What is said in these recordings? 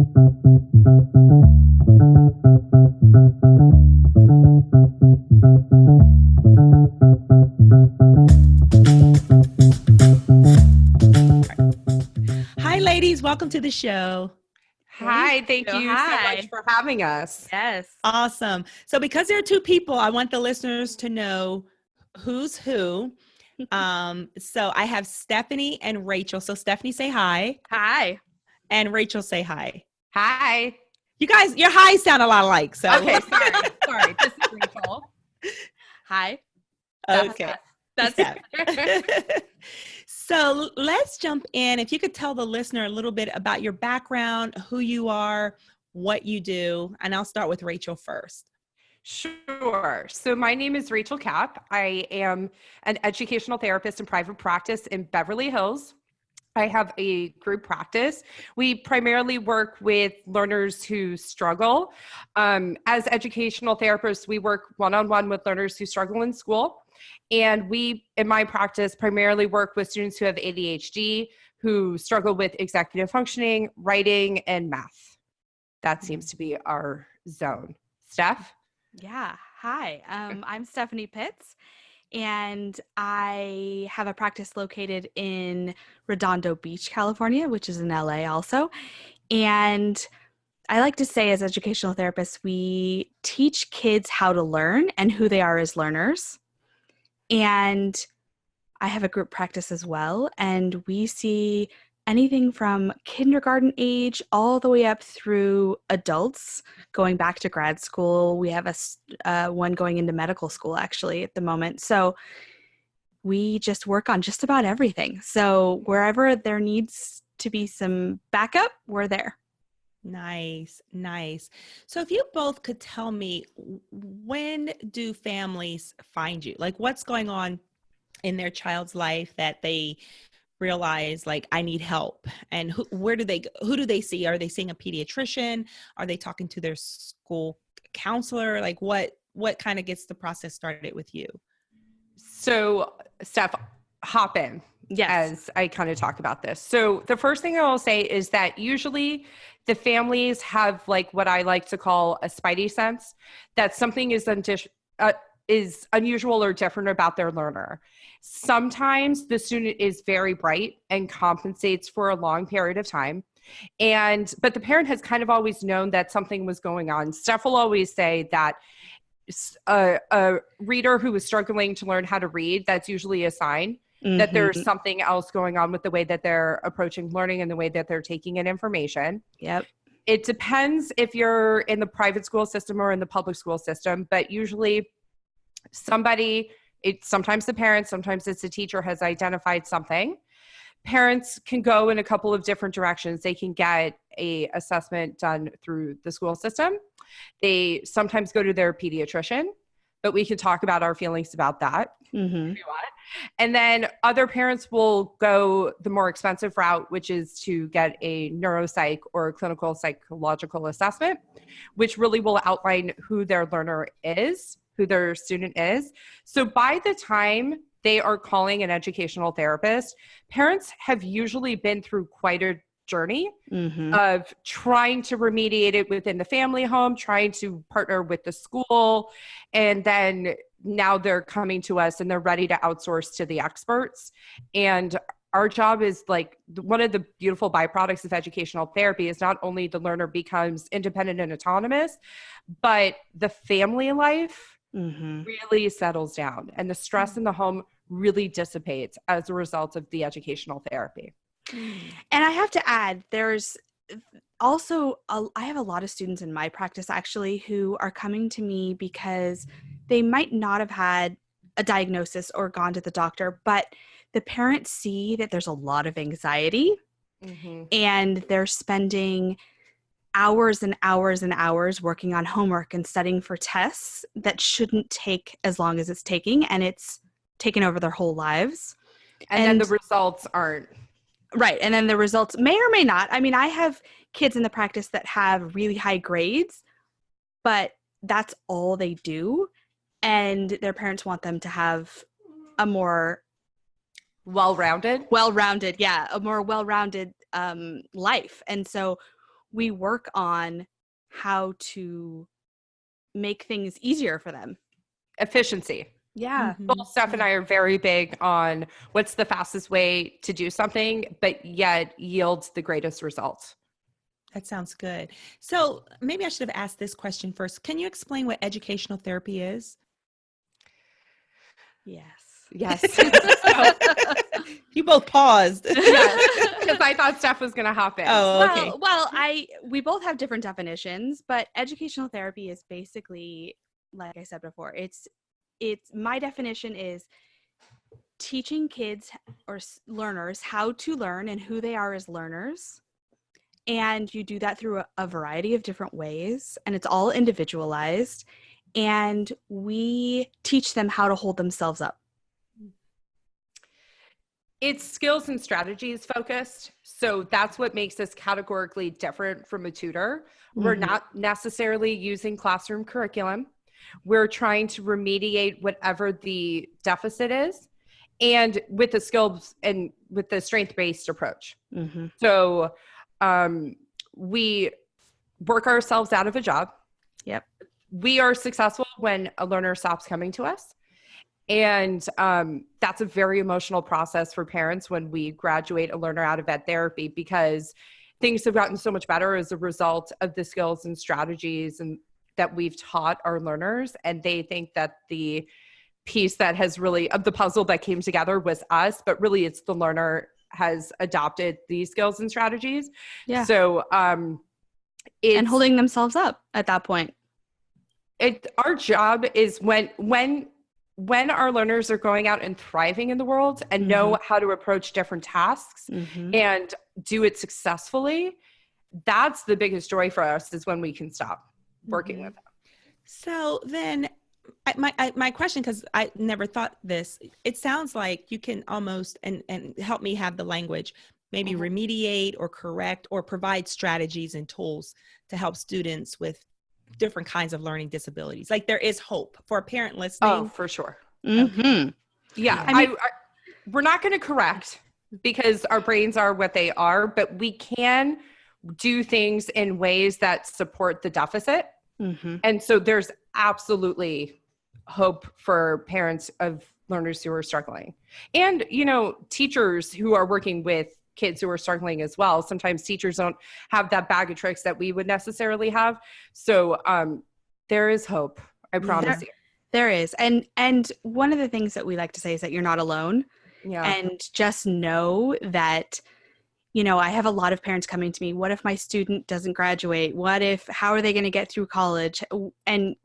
Hi, ladies. Welcome to the show. Hi, thank you so much for having us. Yes. Awesome. So because there are two people, I want the listeners to know who's who. So I have Stephanie and Rachel. So Stephanie, say hi. Hi. And Rachel, say hi. Hi. You guys, your highs sound a lot alike. So Okay, sorry. This is Rachel. Hi. Okay. That's Steph. So let's jump in. If you could tell the listener a little bit about your background, who you are, what you do, and I'll start with Rachel first. Sure. So my name is Rachel Kapp. I am an educational therapist in private practice in Beverly Hills. I have a group practice. We primarily work with learners who struggle. As educational therapists, we work one-on-one with learners who struggle in school. And we, in my practice, primarily work with students who have ADHD, who struggle with executive functioning, writing, and math. That seems to be our zone. Steph? Yeah. Hi. I'm Stephanie Pitts, and I have a practice located in Redondo Beach, California, which is in LA also. And I like to say, as educational therapists, we teach kids how to learn and who they are as learners. And I have a group practice as well, and we see anything from kindergarten age all the way up through adults going back to grad school. We have one going into medical school actually at the moment. So we just work on just about everything. So wherever there needs to be some backup, we're there. Nice. So if you both could tell me, when do families find you? Like, what's going on in their child's life that they realize, like, I need help? And who do they see? Are they seeing a pediatrician? Are they talking to their school counselor? Like, what kind of gets the process started with you? So, Steph, hop in. Yes. As I kind of talk about this. So the first thing I will say is that usually the families have like what I like to call a spidey sense, that something is unusual or different about their learner. Sometimes the student is very bright and compensates for a long period of time. But the parent has kind of always known that something was going on. Steph will always say that a reader who is struggling to learn how to read, that's usually a sign that there's something else going on with the way that they're approaching learning and the way that they're taking in information. Yep. It depends if you're in the private school system or in the public school system, but usually sometimes the parent, sometimes it's the teacher, has identified something. Parents can go in a couple of different directions. They can get a assessment done through the school system. They sometimes go to their pediatrician, but we can talk about our feelings about that if you want. And then other parents will go the more expensive route, which is to get a neuropsych or a clinical psychological assessment, which really will outline who their learner is, who their student is. So by the time they are calling an educational therapist, parents have usually been through quite a journey of trying to remediate it within the family home, trying to partner with the school, and then now they're coming to us and they're ready to outsource to the experts. And our job is, like, one of the beautiful byproducts of educational therapy is not only the learner becomes independent and autonomous, but the family life really settles down and the stress in the home really dissipates as a result of the educational therapy. And I have to add, there's also, I have a lot of students in my practice actually who are coming to me because they might not have had a diagnosis or gone to the doctor, but the parents see that there's a lot of anxiety and they're spending hours and hours and hours working on homework and studying for tests that shouldn't take as long as it's taking, and it's taken over their whole lives. And then the results aren't. Right. And then the results may or may not. I mean, I have kids in the practice that have really high grades, but that's all they do. And their parents want them to have a more well-rounded, a more well-rounded life. And so we work on how to make things easier for them. Efficiency. Yeah. Both Steph and I are very big on what's the fastest way to do something, but yet yields the greatest results. That sounds good. So maybe I should have asked this question first. Can you explain what educational therapy is? Yes. Yes. You both paused. Yes, because I thought Steph was going to hop in. Oh, okay. We both have different definitions, but educational therapy is basically, like I said before, it's my definition is teaching kids or learners how to learn and who they are as learners. And you do that through a variety of different ways, and it's all individualized. And we teach them how to hold themselves up. It's skills and strategies focused. So that's what makes us categorically different from a tutor. We're not necessarily using classroom curriculum. We're trying to remediate whatever the deficit is, and with the skills and with the strength-based approach. So we work ourselves out of a job. Yep. We are successful when a learner stops coming to us. And that's a very emotional process for parents when we graduate a learner out of ed therapy, because things have gotten so much better as a result of the skills and strategies and that we've taught our learners. And they think that the piece that has really, of the puzzle that came together was us, but really it's the learner has adopted these skills and strategies. Yeah. So and holding themselves up at that point. Our job is when our learners are going out and thriving in the world and know how to approach different tasks and do it successfully, that's the biggest joy for us, is when we can stop working with them. So then my question, because I never thought this, it sounds like you can almost, and help me have the language, maybe remediate or correct or provide strategies and tools to help students with different kinds of learning disabilities. Like, there is hope for a parent listening. Oh, for sure. Okay. Yeah. I mean, we're not going to correct, because our brains are what they are, but we can do things in ways that support the deficit. And so there's absolutely hope for parents of learners who are struggling. And, teachers who are working with kids who are struggling as well. Sometimes teachers don't have that bag of tricks that we would necessarily have. So there is hope. I promise you. There is. And one of the things that we like to say is that you're not alone. Yeah. And just know that, I have a lot of parents coming to me. What if my student doesn't graduate? How are they going to get through college? And,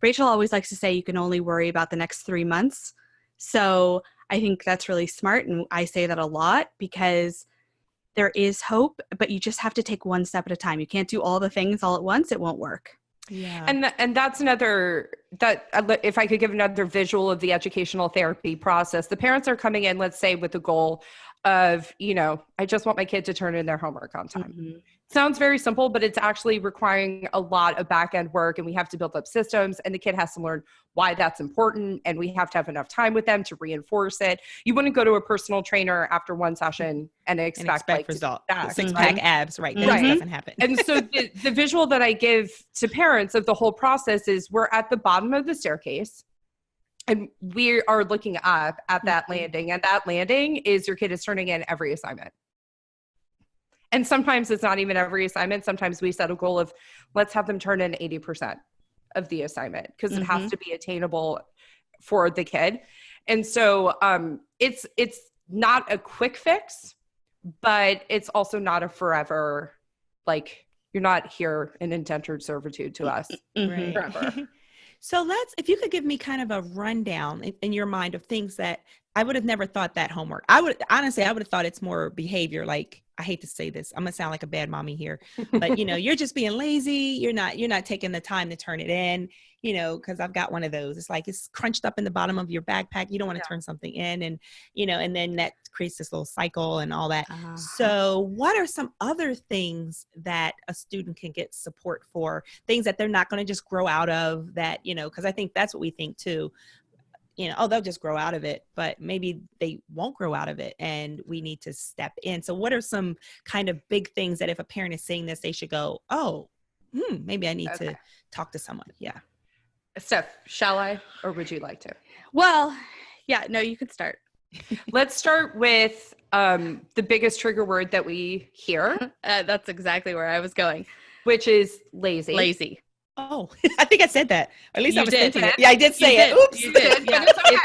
Rachel always likes to say you can only worry about the next 3 months. So I think that's really smart. And I say that a lot, because there is hope, but you just have to take one step at a time. You can't do all the things all at once. It won't work. Yeah. And that's if I could give another visual of the educational therapy process, the parents are coming in, let's say, with the goal of, I just want my kid to turn in their homework on time. Sounds very simple, but it's actually requiring a lot of back end work, and we have to build up systems, and the kid has to learn why that's important, and we have to have enough time with them to reinforce it. You wouldn't go to a personal trainer after one session and expect result. Right? 6-pack abs, right? That doesn't happen. And so the visual that I give to parents of the whole process is, we're at the bottom of the staircase, and we are looking up at that landing, and that landing is your kid is turning in every assignment. And sometimes it's not even every assignment. Sometimes we set a goal of, let's have them turn in 80% of the assignment, because it has to be attainable for the kid. And so it's not a quick fix, but it's also not a forever, like, you're not here in indentured servitude to us forever. So if you could give me kind of a rundown in your mind of things that I would have never thought that homework. I would have thought it's more behavior. Like, I hate to say this, I'm gonna sound like a bad mommy here, but you're just being lazy. You're not taking the time to turn it in, cause I've got one of those. It's like, it's crunched up in the bottom of your backpack. You don't want to turn something in, and, and then that creates this little cycle and all that. So what are some other things that a student can get support for, things that they're not going to just grow out of, that, cause I think that's what we think too. oh, they'll just grow out of it, but maybe they won't grow out of it, and we need to step in. So what are some kind of big things that if a parent is seeing this, they should go, oh, maybe I need to talk to someone? Yeah. Steph, shall I, or would you like to? Well, yeah, no, you can start. Let's start with the biggest trigger word that we hear. That's exactly where I was going. Which is lazy. Lazy. Oh, I think I said that. Or at least I was thinking it. Did. Yeah, I did say it. Oops. You did. Yeah. It's okay.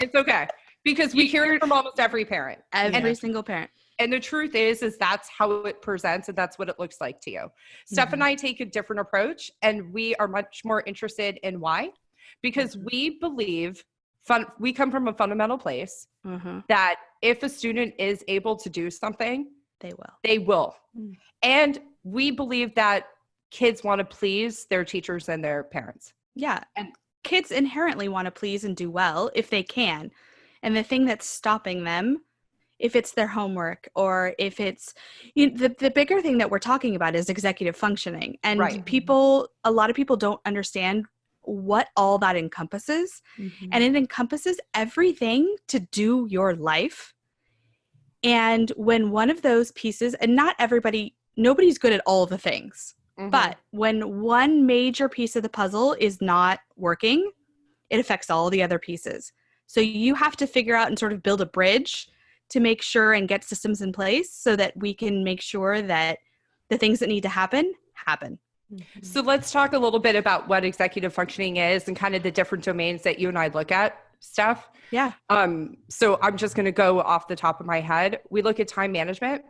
It's okay. Because we hear it from almost every parent. Every single parent. And the truth is that's how it presents, and that's what it looks like to you. Steph and I take a different approach, and we are much more interested in why. Because we believe we come from a fundamental place that if a student is able to do something, they will. They will. And we believe that kids want to please their teachers and their parents. Yeah. And kids inherently want to please and do well if they can. And the thing that's stopping them, if it's their homework or if it's the bigger thing that we're talking about is executive functioning. And a lot of people don't understand what all that encompasses. And it encompasses everything to do your life. And when one of those pieces, and nobody's good at all the things, but when one major piece of the puzzle is not working, it affects all the other pieces. So you have to figure out and sort of build a bridge to make sure and get systems in place so that we can make sure that the things that need to happen. So let's talk a little bit about what executive functioning is and kind of the different domains that you and I look at, Steph. Yeah. So I'm just going to go off the top of my head. We look at time management.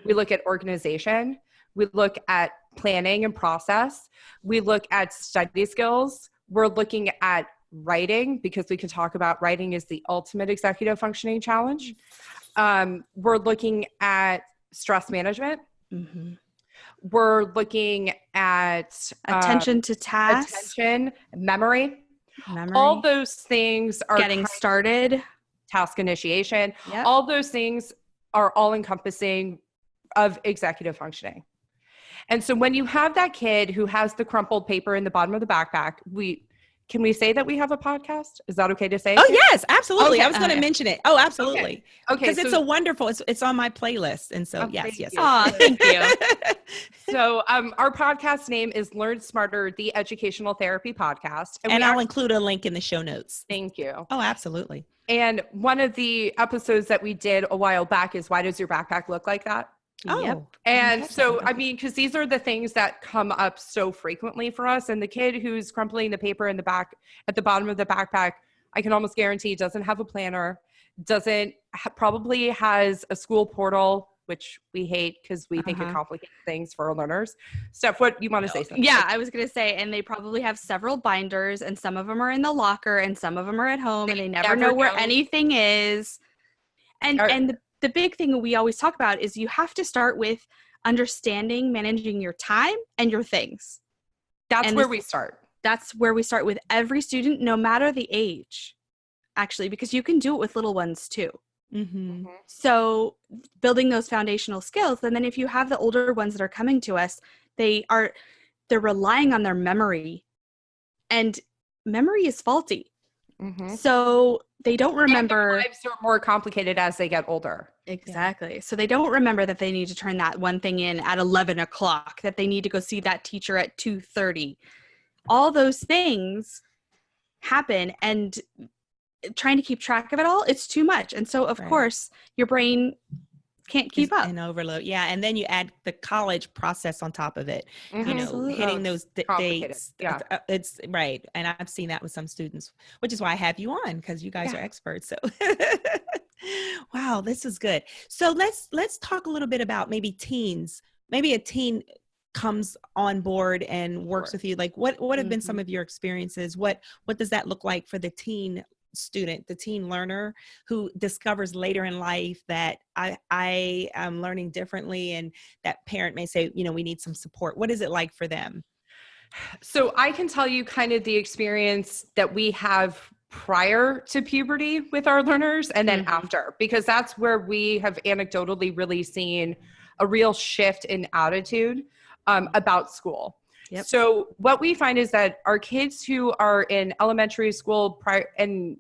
We look at organization. We look at planning and process. We look at study skills. We're looking at writing, because we can talk about writing is the ultimate executive functioning challenge. We're looking at stress management. We're looking at attention to tasks, memory. All those things are getting started, task initiation. All those things are all encompassing of executive functioning. And so when you have that kid who has the crumpled paper in the bottom of the backpack, can we say that we have a podcast? Is that okay to say? Oh, yes, absolutely. Okay. I was going to mention it. Oh, absolutely. Okay. Because it's a wonderful, it's on my playlist. And so, yes. Oh, thank you. So our podcast name is Learn Smarter, the Educational Therapy Podcast. And I'll include a link in the show notes. Thank you. Oh, absolutely. And one of the episodes that we did a while back is Why Does Your Backpack Look Like That? Oh, yep. And so, I mean, because these are the things that come up so frequently for us. And the kid who's crumpling the paper in the back at the bottom of the backpack, I can almost guarantee doesn't have a planner, probably has a school portal, which we hate because we think it complicates things for our learners. Steph, what you want to say something? Yeah, I was going to say, and they probably have several binders, and some of them are in the locker, and some of them are at home, and they never know where anything is. And the big thing we always talk about is you have to start with understanding, managing your time and your things. That's where we start. That's where we start with every student, no matter the age, actually, because you can do it with little ones too. So building those foundational skills. And then if you have the older ones that are coming to us, they're relying on their memory, and memory is faulty. So they don't remember. And their lives are more complicated as they get older. Exactly. So they don't remember that they need to turn that one thing in at 11 o'clock, that they need to go see that teacher at 2:30. All those things happen, and trying to keep track of it all, it's too much. And so, of course, your brain can't keep up. And overload. Yeah. And then you add the college process on top of it, hitting those dates. Yeah. It's right. And I've seen that with some students, which is why I have you on, because you guys are experts. So wow, this is good. So let's talk a little bit about maybe teens. Maybe a teen comes on board and works with you. Like what have been some of your experiences? What does that look like for the teen student, the teen learner who discovers later in life that I am learning differently, and that parent may say, we need some support? What is it like for them? So I can tell you kind of the experience that we have prior to puberty with our learners, and then after, because that's where we have anecdotally really seen a real shift in attitude about school. So what we find is that our kids who are in elementary school and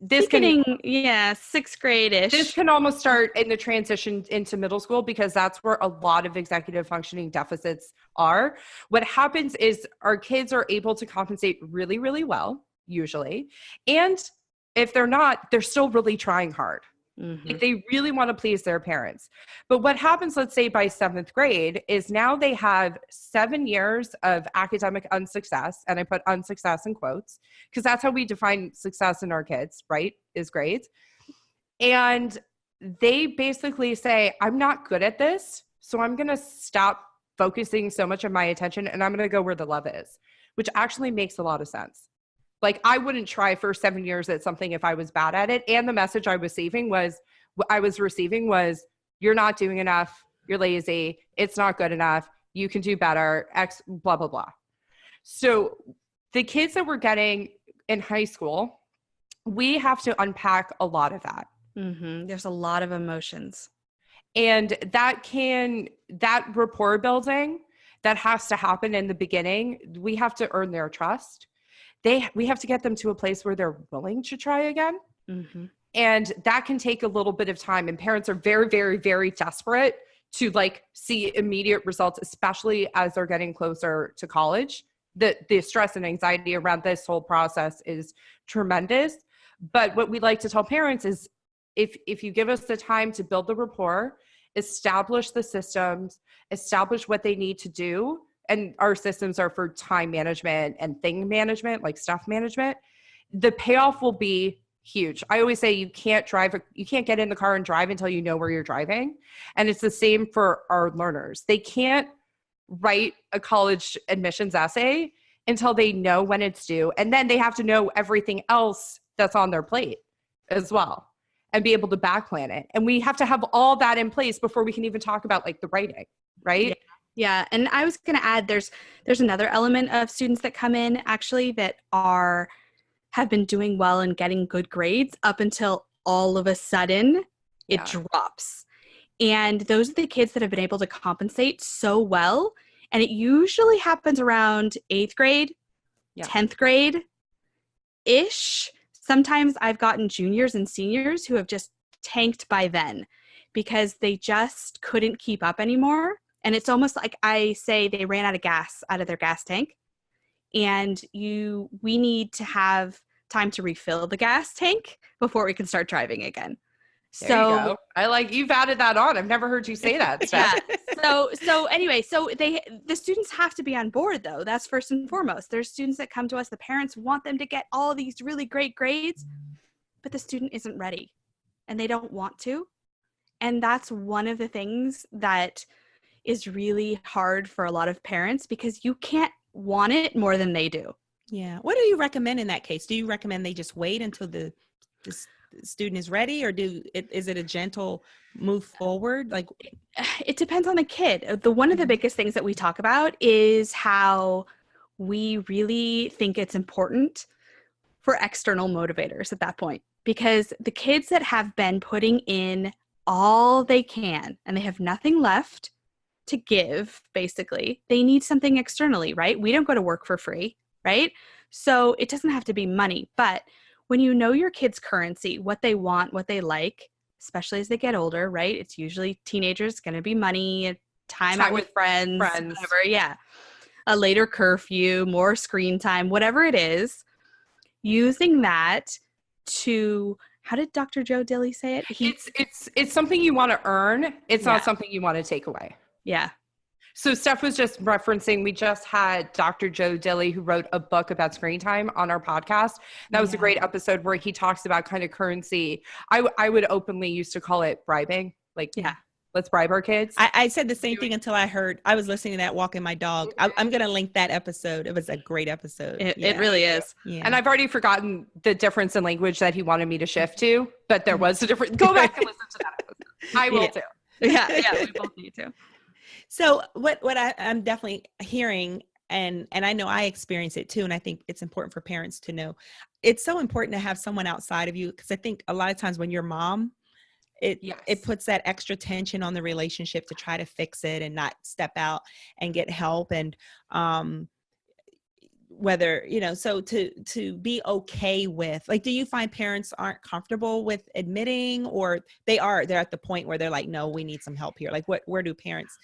sixth grade-ish. This can almost start in the transition into middle school because that's where a lot of executive functioning deficits are. What happens is our kids are able to compensate really, really well, usually. And if they're not, they're still really trying hard. Like they really want to please their parents. But what happens, let's say by 7th grade, is now they have 7 years of academic unsuccess. And I put unsuccess in quotes because that's how we define success in our kids, right? Is grades. And they basically say, I'm not good at this. So I'm going to stop focusing so much of my attention and I'm going to go where the love is, which actually makes a lot of sense. Like I wouldn't try for 7 years at something if I was bad at it. And the message I was receiving was, you're not doing enough. You're lazy. It's not good enough. You can do better. X, blah, blah, blah. So the kids that we're getting in high school, we have to unpack a lot of that. There's a lot of emotions. And that rapport building that has to happen in the beginning, we have to earn their trust. We have to get them to a place where they're willing to try again. And that can take a little bit of time. And parents are very, very, very desperate to like see immediate results, especially as they're getting closer to college. The stress and anxiety around this whole process is tremendous. But what we like to tell parents is if you give us the time to build the rapport, establish the systems, establish what they need to do, and our systems are for time management and thing management, like stuff management, the payoff will be huge. I always say you can't get in the car and drive until you know where you're driving. And it's the same for our learners. They can't write a college admissions essay until they know when it's due. And then they have to know everything else that's on their plate as well and be able to back plan it. And we have to have all that in place before we can even talk about like the writing, right? Yeah. And I was going to add, there's another element of students that come in actually that have been doing well and getting good grades up until all of a sudden it drops. And those are the kids that have been able to compensate so well. And it usually happens around 8th grade, 10th grade-ish. Sometimes I've gotten juniors and seniors who have just tanked by then because they just couldn't keep up anymore. And it's almost like I say they ran out of gas out of their gas tank. And we need to have time to refill the gas tank before we can start driving again. There you go. You've added that on. I've never heard you say that, Steph. So anyway, the students have to be on board though. That's first and foremost. There's students that come to us, the parents want them to get all these really great grades, but the student isn't ready and they don't want to. And that's one of the things that is really hard for a lot of parents because you can't want it more than they do. Yeah. What do you recommend in that case? Do you recommend they just wait until the student is ready, or is it a gentle move forward? Like, it depends on the kid. One of the biggest things that we talk about is how we really think it's important for external motivators at that point, because the kids that have been putting in all they can and they have nothing left to give, basically, they need something externally, right? We don't go to work for free, right? So it doesn't have to be money, but when you know your kid's currency, what they want, what they like, especially as they get older, right? It's usually teenagers, going to be money, time out with friends, whatever. Yeah. A later curfew, more screen time, whatever it is, using that to, how did Dr. Joe Dilly say it? It's something you want to earn. It's not something you want to take away. Yeah. So Steph was just referencing, we just had Dr. Joe Dilly, who wrote a book about screen time, on our podcast. That was a great episode where he talks about kind of currency. I would openly used to call it bribing. Like, let's bribe our kids. I said the same thing until I was listening to that walking my dog. I'm going to link that episode. It was a great episode. It really is. Yeah. And I've already forgotten the difference in language that he wanted me to shift to, but there was a difference. Go back and listen to that episode. I will too. Yeah, we both need to. So what I'm definitely hearing, and I know I experience it too, and I think it's important for parents to know, it's so important to have someone outside of you, because I think a lot of times when you're mom, it puts that extra tension on the relationship to try to fix it and not step out and get help. And whether, so to be okay with, like, do you find parents aren't comfortable with admitting, or they're at the point where they're like, no, we need some help here? Like, where do parents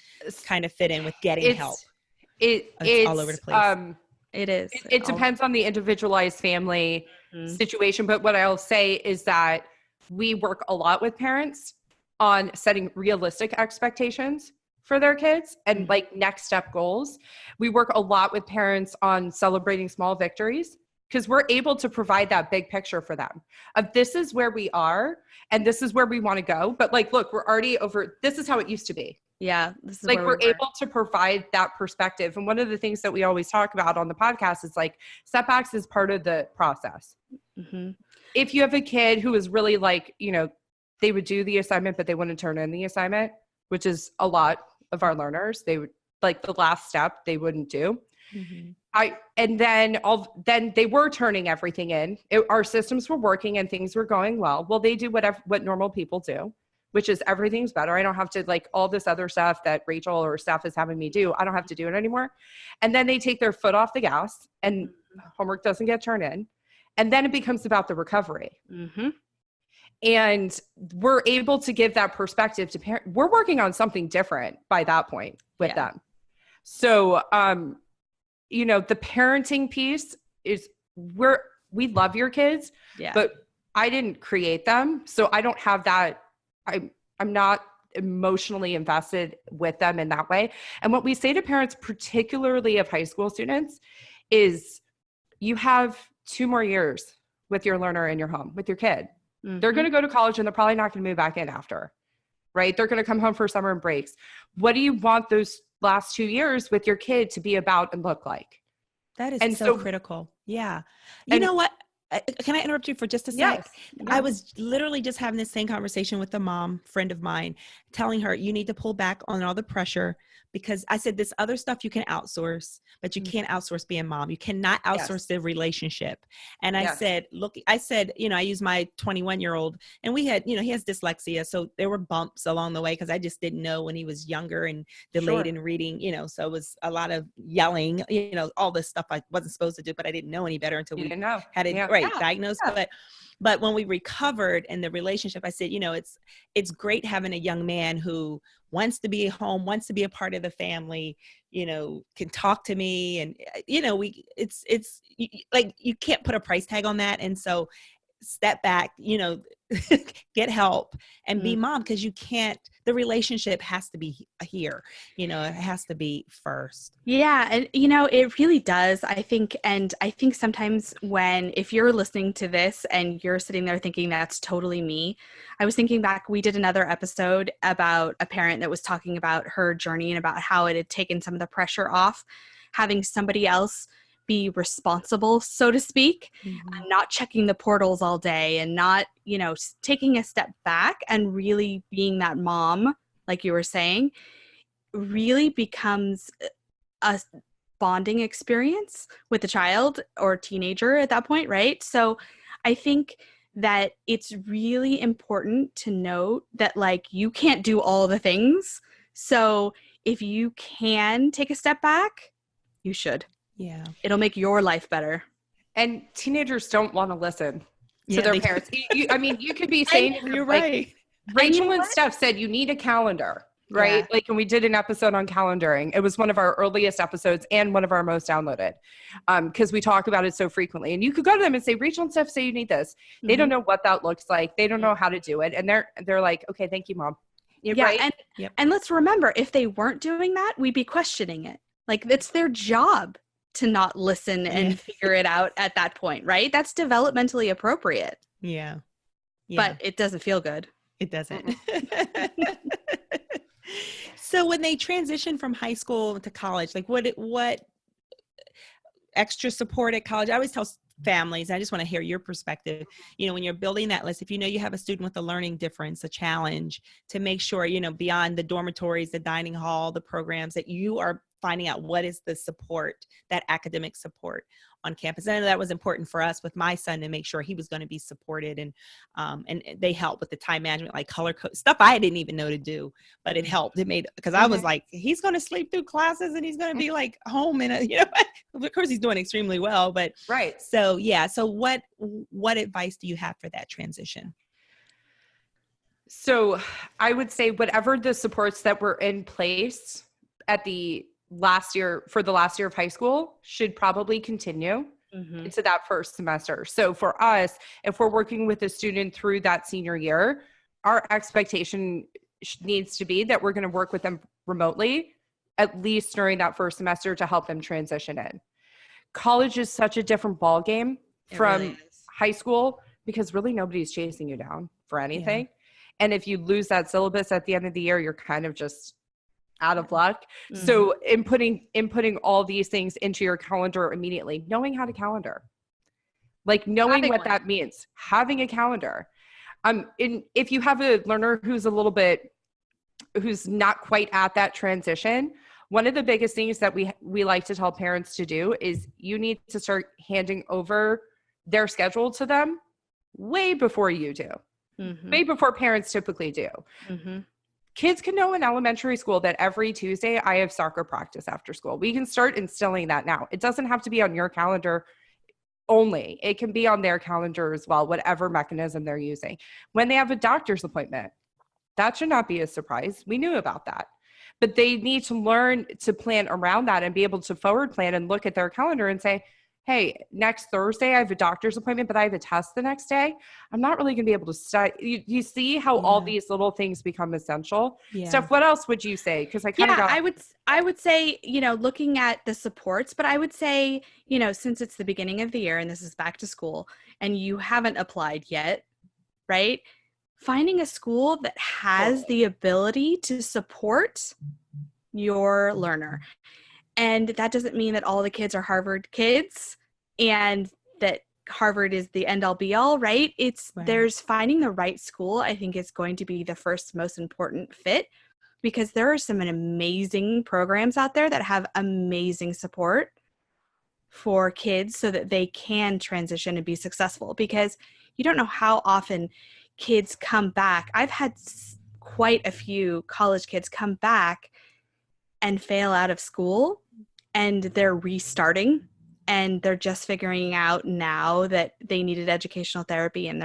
kind of fit in with getting help? It's all over the place. It is. It depends on the individualized family situation. But what I'll say is that we work a lot with parents on setting realistic expectations for their kids and like next step goals. We work a lot with parents on celebrating small victories, because we're able to provide that big picture for them of this is where we are and this is where we want to go. But like, look, we're already over, this is how it used to be. Yeah. This is like we're able to provide that perspective. And one of the things that we always talk about on the podcast is like setbacks is part of the process. Mm-hmm. If you have a kid who is really like, they would do the assignment, but they wouldn't turn in the assignment, which is a lot of our learners, they would like the last step they wouldn't do. And then they were turning everything in. Our systems were working and things were going well. Well, they do what normal people do, which is everything's better. I don't have to like all this other stuff that Rachel or Steph is having me do. I don't have to do it anymore. And then they take their foot off the gas and homework doesn't get turned in. And then it becomes about the recovery. Mm-hmm. And we're able to give that perspective to parents. We're working on something different by that point with them. So, the parenting piece is we love your kids, but I didn't create them. So I don't have that. I'm not emotionally invested with them in that way. And what we say to parents, particularly of high school students, is you have 2 more years with your learner in your home, with your kid. Mm-hmm. They're going to go to college and they're probably not going to move back in after, right? They're going to come home for summer breaks. What do you want those last 2 years with your kid to be about and look like? That is so critical. Yeah. You know what? Can I interrupt you for just a sec? Yes. I was literally just having this same conversation with a mom friend of mine, telling her you need to pull back on all the pressure, because I said this other stuff you can outsource, but you can't outsource being mom. You cannot outsource the relationship. And I said, look, I use my 21-year-old and we had, he has dyslexia. So there were bumps along the way because I just didn't know when he was younger and delayed in reading, so it was a lot of yelling, all this stuff I wasn't supposed to do, but I didn't know any better until we had it diagnosed. But when we recovered in the relationship, I said, it's great having a young man who wants to be home, wants to be a part of the family, can talk to me. And, it's like, you can't put a price tag on that. And so step back, get help and be mom, because the relationship has to be here, it has to be first. Yeah. And, it really does, I think. And I think sometimes if you're listening to this and you're sitting there thinking that's totally me, I was thinking back, we did another episode about a parent that was talking about her journey and about how it had taken some of the pressure off having somebody else be responsible, so to speak, and not checking the portals all day and not, taking a step back and really being that mom, like you were saying, really becomes a bonding experience with the child or teenager at that point, right? So I think that it's really important to note that like you can't do all the things. So if you can take a step back, you should. Yeah. It'll make your life better. And teenagers don't want to listen to their parents. You could be saying, you're right. Rachel and Steph said you need a calendar, right? Yeah. Like, and we did an episode on calendaring. It was one of our earliest episodes and one of our most downloaded, because we talk about it so frequently. And you could go to them and say, Rachel and Steph say you need this. They don't know what that looks like. They don't know how to do it. And they're like, okay, thank you, Mom. Right? And let's remember, if they weren't doing that, we'd be questioning it. Like, it's their job to not listen and figure it out at that point, right? That's developmentally appropriate. Yeah. But it doesn't feel good. It doesn't. So when they transition from high school to college, like what extra support at college? I always tell families, I just want to hear your perspective, when you're building that list, if you have a student with a learning difference, a challenge, to make sure, beyond the dormitories, the dining hall, the programs, that you are finding out what is the support, that academic support on campus. And I know that was important for us with my son to make sure he was going to be supported, and they helped with the time management, like color code stuff I didn't even know to do, but it helped. It made, because I was like, he's going to sleep through classes and he's going to be like home, and of course he's doing extremely well, but right. So yeah. So what advice do you have for that transition? So I would say whatever the supports that were in place at the last year of high school should probably continue into that first semester. So for us, if we're working with a student through that senior year, our expectation needs to be that we're going to work with them remotely, at least during that first semester, to help them transition in. College is such a different ball game from high school, because really nobody's chasing you down for anything. Yeah. And if you lose that syllabus at the end of the year, you're kind of just out of luck. So inputting all these things into your calendar immediately, knowing how to calendar, like knowing having what one. That means, having a calendar. If you have a learner who's not quite at that transition, one of the biggest things that we like to tell parents to do is you need to start handing over their schedule to them way before you do, way before parents typically do. Kids can know in elementary school that every Tuesday I have soccer practice after school. We can start instilling that now. It doesn't have to be on your calendar only. It can be on their calendar as well, whatever mechanism they're using. When they have a doctor's appointment, that should not be a surprise. We knew about that. But they need to learn to plan around that and be able to forward plan and look at their calendar and say, hey, next Thursday I have a doctor's appointment, but I have a test the next day. I'm not really going to be able to study. You see how all these little things become essential. Steph, what else would you say? Because I would say, looking at the supports, but I would say, since it's the beginning of the year and this is back to school and you haven't applied yet, right? Finding a school that has the ability to support your learner. And that doesn't mean that all the kids are Harvard kids and that Harvard is the end all be all, right? There's finding the right school, I think, is going to be the first most important fit, because there are some amazing programs out there that have amazing support for kids so that they can transition and be successful, because you don't know how often kids come back. I've had quite a few college kids come back and fail out of school, and they're restarting and they're just figuring out now that they needed educational therapy, and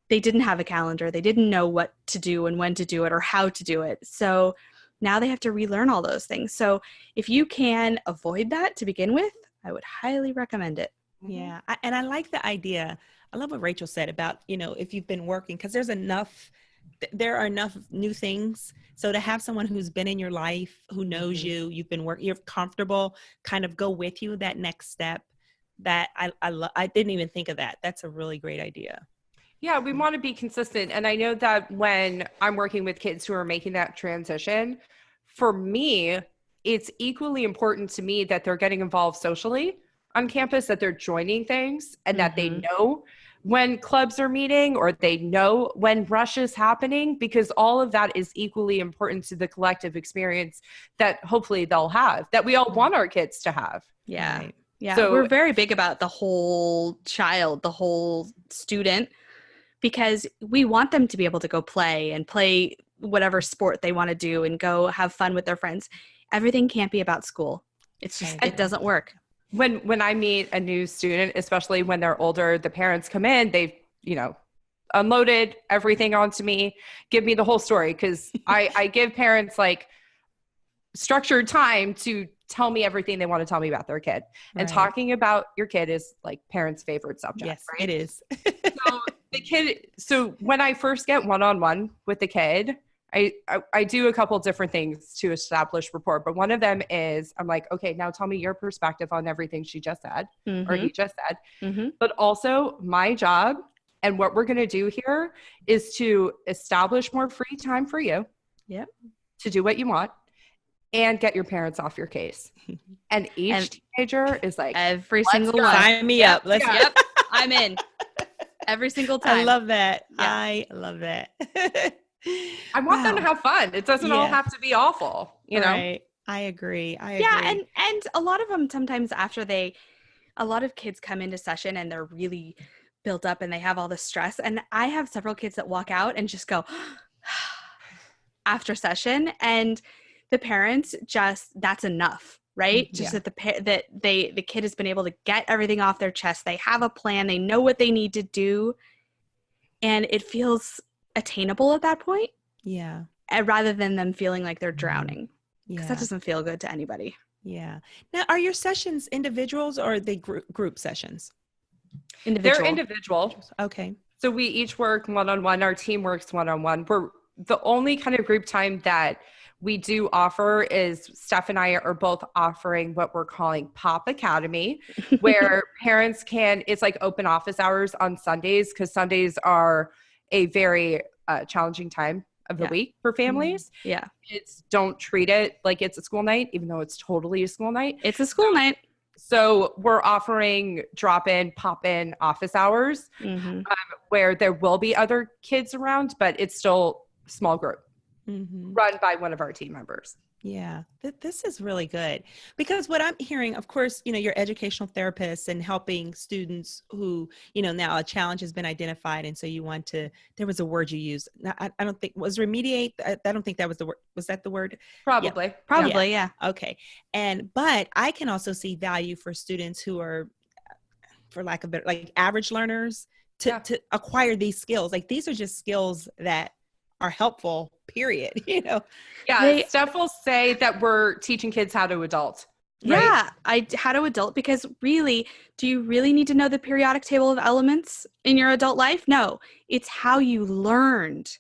they didn't have a calendar. They didn't know what to do and when to do it or how to do it. So now they have to relearn all those things. So if you can avoid that to begin with, I would highly recommend it. Yeah. And I like the idea. I love what Rachel said about, if you've been working, because there are enough new things. So to have someone who's been in your life, who knows you, you've been working, you're comfortable, kind of go with you that next step, that I didn't even think of that. That's a really great idea. Yeah, we want to be consistent. And I know that when I'm working with kids who are making that transition, for me, it's equally important to me that they're getting involved socially on campus, that they're joining things, and that they know when clubs are meeting, or they know when rush is happening, because all of that is equally important to the collective experience that hopefully they'll have, that we all want our kids to have. Yeah. Right. Yeah. So we're very big about the whole child, the whole student, because we want them to be able to go play whatever sport they want to do and go have fun with their friends. Everything can't be about school. It's just, it doesn't work. When I meet a new student, especially when they're older, the parents come in, they've, unloaded everything onto me, give me the whole story. Cause I give parents like structured time to tell me everything they want to tell me about their kid. And talking about your kid is like parents' favorite subject. Yes, right? It is. So when I first get one-on-one with the kid, I do a couple different things to establish rapport, but one of them is I'm like, okay, now tell me your perspective on everything she just said or he just said. But also my job and what we're going to do here is to establish more free time for you to do what you want and get your parents off your case. And each teenager is like, every single one. Sign me up. Yep. I'm in every single time. I love that. Yeah. I love that. I want them to have fun. It doesn't all have to be awful, Right. I agree. I Yeah, agree. and a lot of them sometimes a lot of kids come into session and they're really built up and they have all the stress. And I have several kids that walk out and just go after session, and the parents just, that's enough, right? Mhm. Just Yeah. that the kid has been able to get everything off their chest. They have a plan. They know what they need to do, and it feels attainable at that point, Yeah. rather than them feeling like they're drowning, because that Yeah. doesn't feel good to anybody. Yeah. Now, are your sessions individuals or are they group sessions? They're Individual. individual. Okay. So we each work one-on-one. Our team works one-on-one. We're the only kind of group time that we do offer is Steph and I are both offering what we're calling Pop Academy, where parents can, it's like open office hours on Sundays, because Sundays are a very challenging time of the Yeah. week for families. Yeah. Kids don't treat it like it's a school night, even though it's totally a school night. It's a school night. So we're offering drop-in, pop-in office hours Mm-hmm. where there will be other kids around, but it's still small group Mm-hmm. run by one of our team members. Yeah, this is really good, because what I'm hearing, of course, you're educational therapists and helping students who, now a challenge has been identified. And so you want to, there was a word you used. Now, I don't think was remediate. I don't think that was the word. Was that the word? Probably. Yeah. Probably, yeah. Okay. But I can also see value for students who are, for lack of better, like average learners to acquire these skills. Like these are just skills that are helpful, period. Yeah, Steph will say that we're teaching kids how to adult. Right? Yeah, how to adult, because really, do you really need to know the periodic table of elements in your adult life? No, it's how you learned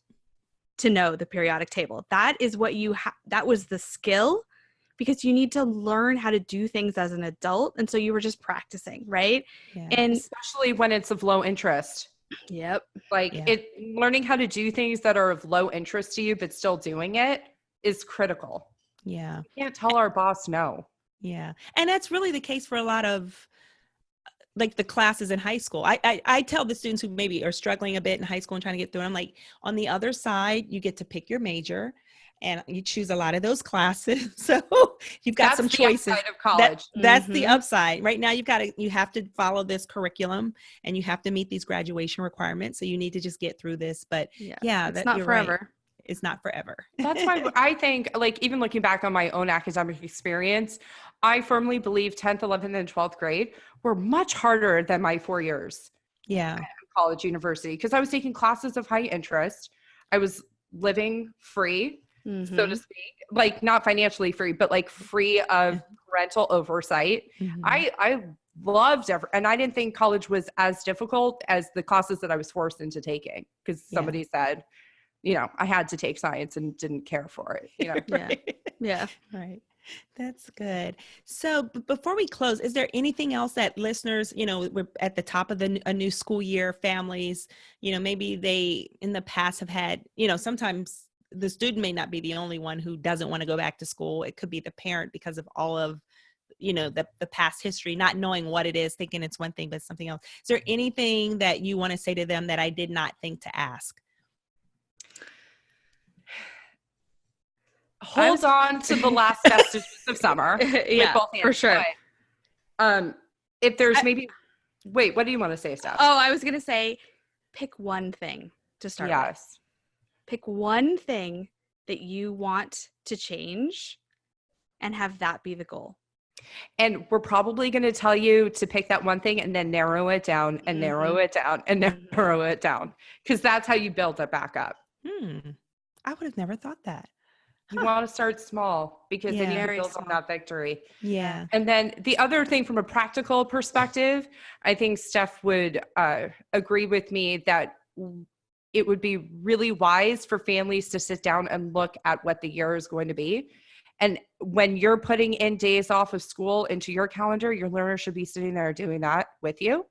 to know the periodic table. That is what that was the skill, because you need to learn how to do things as an adult. And so you were just practicing, right? Yeah. And especially when it's of low interest. Yep. Like learning how to do things that are of low interest to you, but still doing it is critical. Yeah. You can't tell our boss no. Yeah. And that's really the case for a lot of like the classes in high school. I tell the students who maybe are struggling a bit in high school and trying to get through, I'm like, on the other side, you get to pick your major and you choose a lot of those classes. So you've got some choices. That's the upside of college. That's the upside. Right now, you have to follow this curriculum and you have to meet these graduation requirements. So you need to just get through this. But it's not forever. Right. It's not forever. That's why I think, like, even looking back on my own academic experience, I firmly believe 10th, 11th, and 12th grade were much harder than my 4 years. Yeah. At college, university, because I was taking classes of high interest. I was living free, so to speak, like not financially free, but like free of parental oversight. I loved and I didn't think college was as difficult as the classes that I was forced into taking, because somebody said, I had to take science and didn't care for it. Right. Yeah. Right. That's good. So before we close, is there anything else that listeners, we're at the top of a new school year, families, maybe they in the past have had, sometimes the student may not be the only one who doesn't want to go back to school. It could be the parent because of all of, the past history, not knowing what it is, thinking it's one thing, but something else. Is there anything that you want to say to them that I did not think to ask? Hold on to the last vestiges of summer. Yeah, for sure. But, if there's wait, what do you want to say, Steph? Oh, I was going to say, pick one thing to start with. Yes. Pick one thing that you want to change and have that be the goal. And we're probably going to tell you to pick that one thing and then narrow it down and narrow it down and narrow it down, because that's how you build it back up. I would have never thought that. You want to start small, because then you can build on that victory. Yeah. And then the other thing from a practical perspective, I think Steph would agree with me that it would be really wise for families to sit down and look at what the year is going to be. And when you're putting in days off of school into your calendar, your learner should be sitting there doing that with you.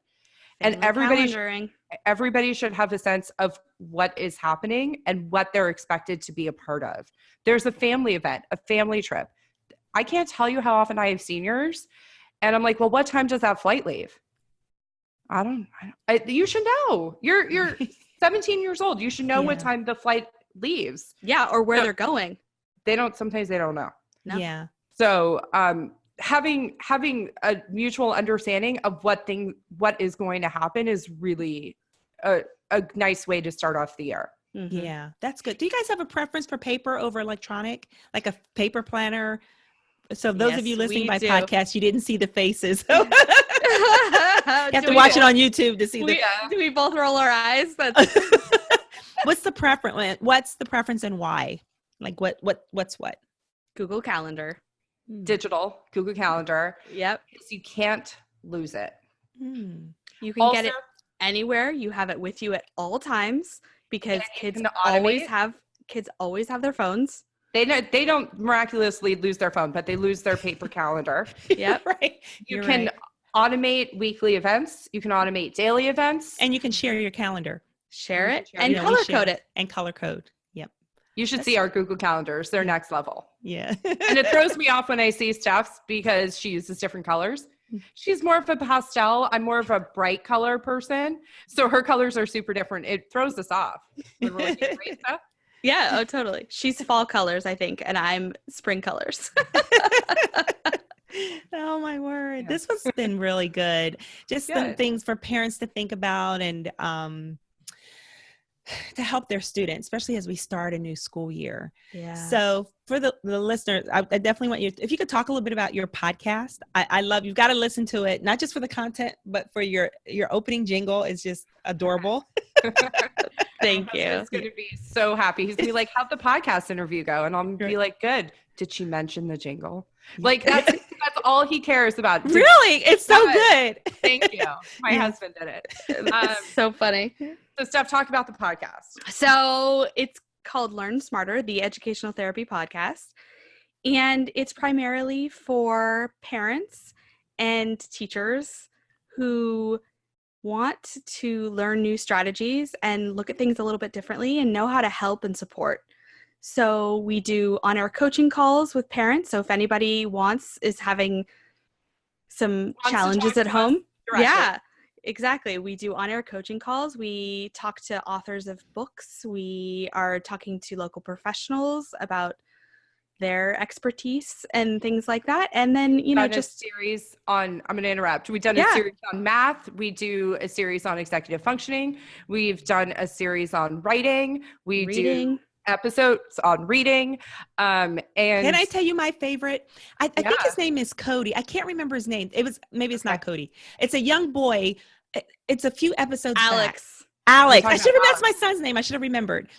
And everybody should have a sense of what is happening and what they're expected to be a part of. There's a family event, a family trip. I can't tell you how often I have seniors and I'm like, well, what time does that flight leave? You should know. You're 17 years old. You should know what time the flight leaves. Yeah. Or where they're going. Sometimes they don't know. No. Yeah. So having a mutual understanding of what is going to happen is really a nice way to start off the year. Mm-hmm. Yeah, that's good. Do you guys have a preference for paper over electronic, like a paper planner? So those of you listening by podcast, you didn't see the faces. You have to watch it on YouTube to see do we both roll our eyes? What's the preference? What's the preference and why? Like what's what? Google Calendar. Digital Google Calendar. Yep. Because you can't lose it. You can get it anywhere. You have it with you at all times because kids always have their phones. They don't miraculously lose their phone, but they lose their paper calendar. Yep. Right. You can automate weekly events. You can automate daily events. And you can share your calendar. Share it and color code it. And color code. Yep. You should see our Google calendars. They're next level. Yeah. And it throws me off when I see Steph's because she uses different colors. She's more of a pastel. I'm more of a bright color person. So her colors are super different. It throws us off. When we're looking at great stuff. Yeah, oh, totally. She's fall colors, I think, and I'm spring colors. Oh, my word. This has been really good. Just some things for parents to think about and to help their students, especially as we start a new school year. Yeah. So for the listeners, I definitely want you, if you could talk a little bit about your podcast. I love, you've got to listen to it, not just for the content, but for your opening jingle is just adorable. Thank you. He's going to be so happy. He's going to be like, how'd the podcast interview go? And I'm be like, good. Did she mention the jingle? Like that's all he cares about. Really? It's so good. Thank you. My husband did it. So funny. So Steph, talk about the podcast. So it's called Learn Smarter, the Educational Therapy Podcast. And it's primarily for parents and teachers who want to learn new strategies and look at things a little bit differently and know how to help and support. So we do on-air coaching calls with parents. So if anybody is having some challenges at home. Yeah, exactly. We do on-air coaching calls. We talk to authors of books. We are talking to local professionals about their expertise and things like that. And then, just series on, I'm going to interrupt. We've done a series on math. We do a series on executive functioning. We've done a series on writing. We do episodes on reading. And can I tell you my favorite? I think his name is Cody. I can't remember his name. Maybe it's not Cody. It's a young boy. It's a few episodes back. Alex. That's my son's name. I should have remembered.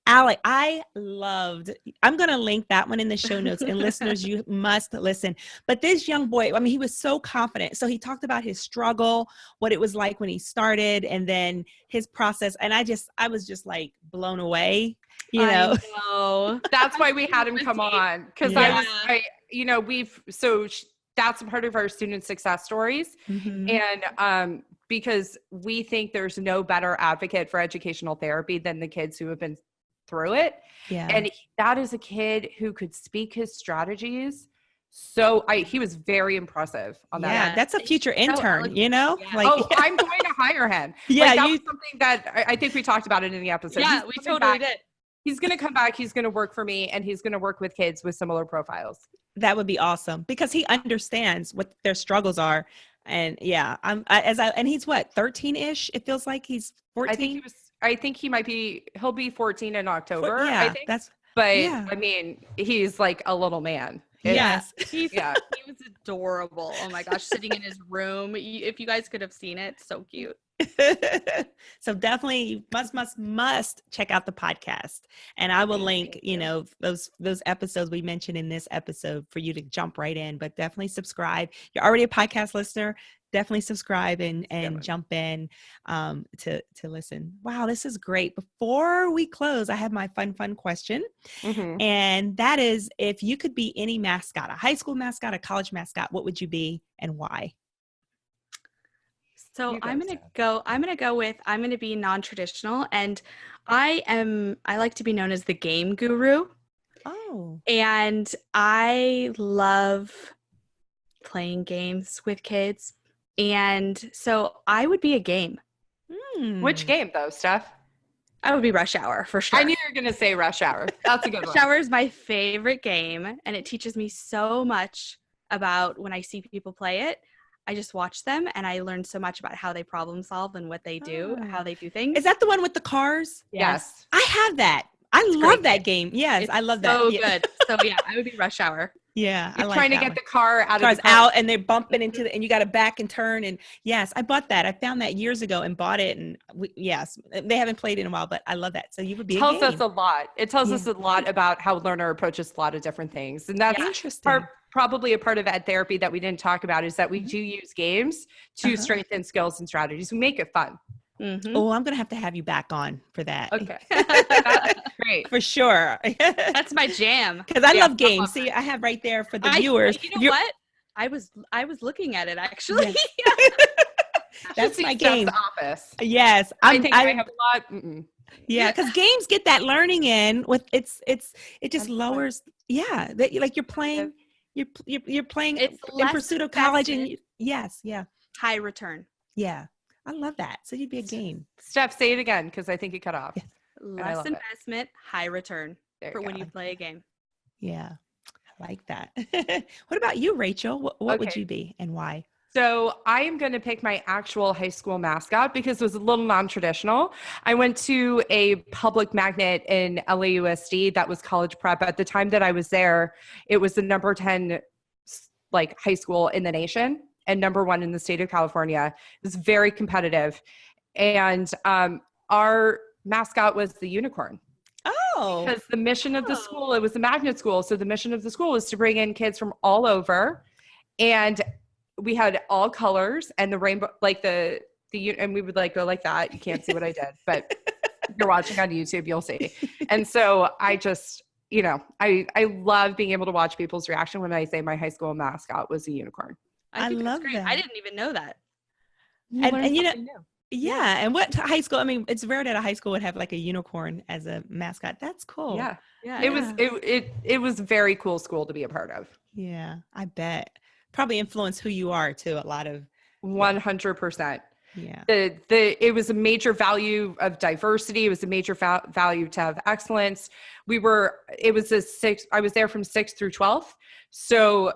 Alec, I'm going to link that one in the show notes, and listeners, you must listen. But this young boy, I mean, he was so confident. So he talked about his struggle, what it was like when he started, and then his process. And I was just like blown away, I know. That's why we had him come on. Because that's part of our student success stories. Mm-hmm. And because we think there's no better advocate for educational therapy than the kids who have been through it. Yeah. And that is a kid who could speak his strategies. So he was very impressive on that. Yeah, that's a future intern, Yeah. I'm going to hire him. Yeah. That was something that I think we talked about it in the episode. Yeah, we totally did. He's going to come back. He's going to work for me, and he's going to work with kids with similar profiles. That would be awesome because he understands what their struggles are. And and he's what, 13-ish? It feels like he's 14. I think he'll be 14 in October. Yeah, I think. I mean, he's like a little man. Yes. He was adorable. Oh my gosh. Sitting in his room. If you guys could have seen it, so cute. So definitely must check out the podcast, and I will link, those episodes we mentioned in this episode for you to jump right in, but definitely subscribe. You're already a podcast listener. Definitely subscribe and jump in to listen. Wow, this is great. Before we close, I have my fun question. Mm-hmm. And that is, if you could be any mascot, a high school mascot, a college mascot, what would you be and why? So I'm going to be non-traditional, and I like to be known as the game guru. Oh. And I love playing games with kids. And so I would be a game. Which game though, Steph? I would be Rush Hour for sure. I knew you were going to say Rush Hour. That's a good one. Rush Hour is my favorite game, and it teaches me so much about when I see people play it. I just watch them, and I learn so much about how they problem solve and what they do, how they do things. Is that the one with the cars? Yes. I have that. I love that game. Yes, I love that. So good. So yeah, I would be Rush Hour. Yeah, You're trying to get the car out of cars the car. out, and they're bumping into the, and you got to back and turn. And yes, I bought that. I found that years ago and bought it. And yes, they haven't played in a while, but I love that. So you would be tells us a lot. It tells us a lot about how a learner approaches a lot of different things, and that's interesting. Probably a part of ed therapy that we didn't talk about is that we do use games to strengthen skills and strategies. We make it fun. Oh, I'm going to have you back on for that. Okay. That's great. For sure. That's my jam. Because I love games. See, I have right there for the viewers. You know what? I was looking at it actually. Yeah. That's my game. Office. Yes. I think I have a lot. Yeah, because games get that learning in with it just lowers. Yeah. Like you're playing you're playing in pursuit of college and high return. Yeah. I love that. So you'd be a game. Steph, say it again because I think it cut off. Less investment, high return for when you play a game. Yeah. I like that. What about you, Rachel? What would you be and why? So I am going to pick my actual high school mascot because it was a little non-traditional. I went to a public magnet in LAUSD that was college prep. At the time that I was there, it was the number 10 high school in the nation and number 1 in the state of California. It was very competitive. And our mascot was the unicorn. Oh. Because the mission of the school, it was a magnet school. So the mission of the school was to bring in kids from all over. And we had all colors and the rainbow, and we would go like that. You can't see what I did, but if you're watching on YouTube, you'll see. And so I just, I love being able to watch people's reaction when I say my high school mascot was a unicorn. I love that. I didn't even know that. And yeah. And what high school? I mean, it's rare that a high school would have like a unicorn as a mascot. That's cool. Yeah. It was a very cool school to be a part of. Yeah, I bet. Probably influence who you are too. A lot of 100%. Yeah. It was a major value of diversity. It was a major value to have excellence. I was there from 6th through 12th. So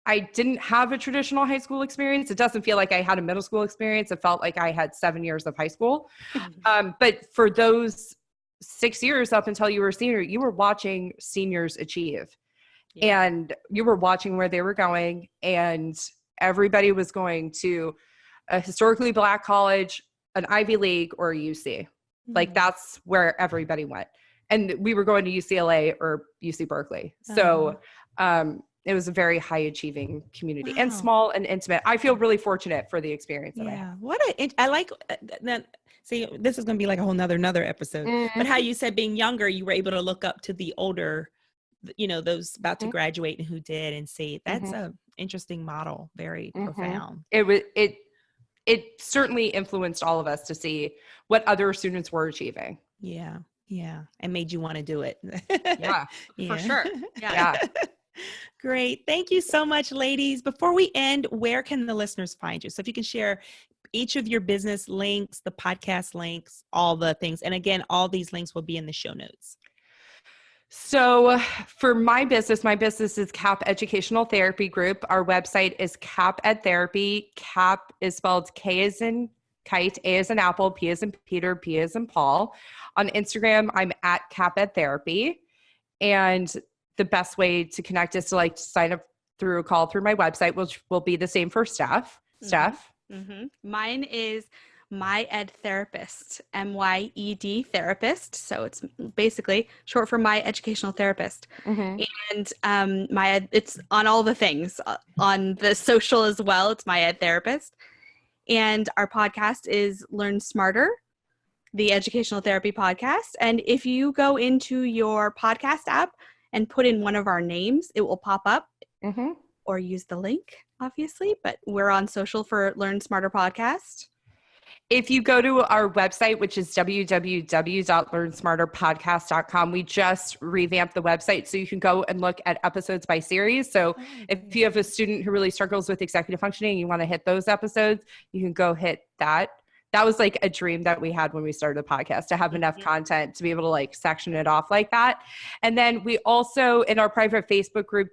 I didn't have a traditional high school experience. It doesn't feel like I had a middle school experience. It felt like I had 7 years of high school. But for those 6 years up until you were a senior, you were watching seniors achieve. Yeah. And you were watching where they were going, and everybody was going to a historically Black college, an Ivy League, or a UC. Like that's where everybody went. And we were going to UCLA or UC Berkeley. So it was a very high achieving community and small and intimate. I feel really fortunate for the experience that I had. I like that. See, this is going to be like a whole another episode, but how you said being younger, you were able to look up to the older, those about to graduate and who did, and see that's a interesting model. Very profound. It certainly influenced all of us to see what other students were achieving. Yeah. Yeah. And made you want to do it. Yeah, for sure. Yeah. Great. Thank you so much, ladies. Before we end, where can the listeners find you? So if you can share each of your business links, the podcast links, all the things. And again, all these links will be in the show notes. So for my business is Kapp Educational Therapy Group. Our website is Kapp Ed Therapy. Kapp is spelled K as in kite, A as in apple, P as in Peter, P as in Paul. On Instagram, I'm at Kapp Ed Therapy. And the best way to connect is to sign up through a call through my website, which will be the same for Steph. Steph? Mine is My Ed Therapist, MYED Therapist. So it's basically short for My Educational Therapist. And My Ed, it's on all the things, on the social as well. It's My Ed Therapist. And our podcast is Learn Smarter, the Educational Therapy Podcast. And if you go into your podcast app and put in one of our names, it will pop up, or use the link, obviously. But we're on social for Learn Smarter Podcast. If you go to our website, which is www.learnsmarterpodcast.com, we just revamped the website so you can go and look at episodes by series. So if you have a student who really struggles with executive functioning and you want to hit those episodes, you can go hit that that was like a dream that we had when we started the podcast, to have enough content to be able to like section it off like that. And then we also, in our private Facebook group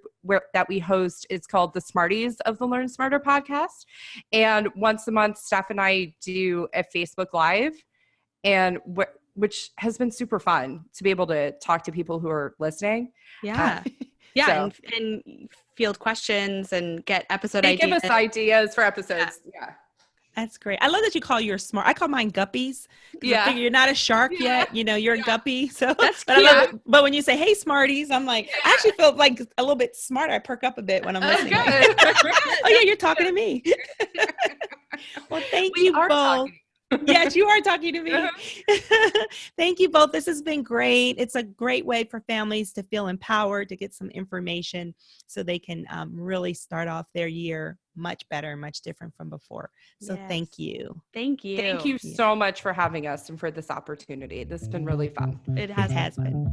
that we host, it's called the Smarties of the Learn Smarter podcast. And once a month, Steph and I do a Facebook Live, and which has been super fun to be able to talk to people who are listening. Yeah. Yeah. So, and field questions and get episode ideas. Give us ideas for episodes. Yeah. That's great. I love that you call yours smart. I call mine guppies. Yeah. I figure you're not a shark yet. You know, you're a guppy. So that's but when you say, hey, Smarties, I'm like, I actually feel like a little bit smart. I perk up a bit when I'm listening. Like, oh, yeah, you're talking to me. Well, thank you both. Yes, you are talking to me. Thank you both. This has been great. It's a great way for families to feel empowered, to get some information so they can really start off their year much better, much different from before. So thank you. Thank you. Thank you so much for having us and for this opportunity. This has been really fun. It has been.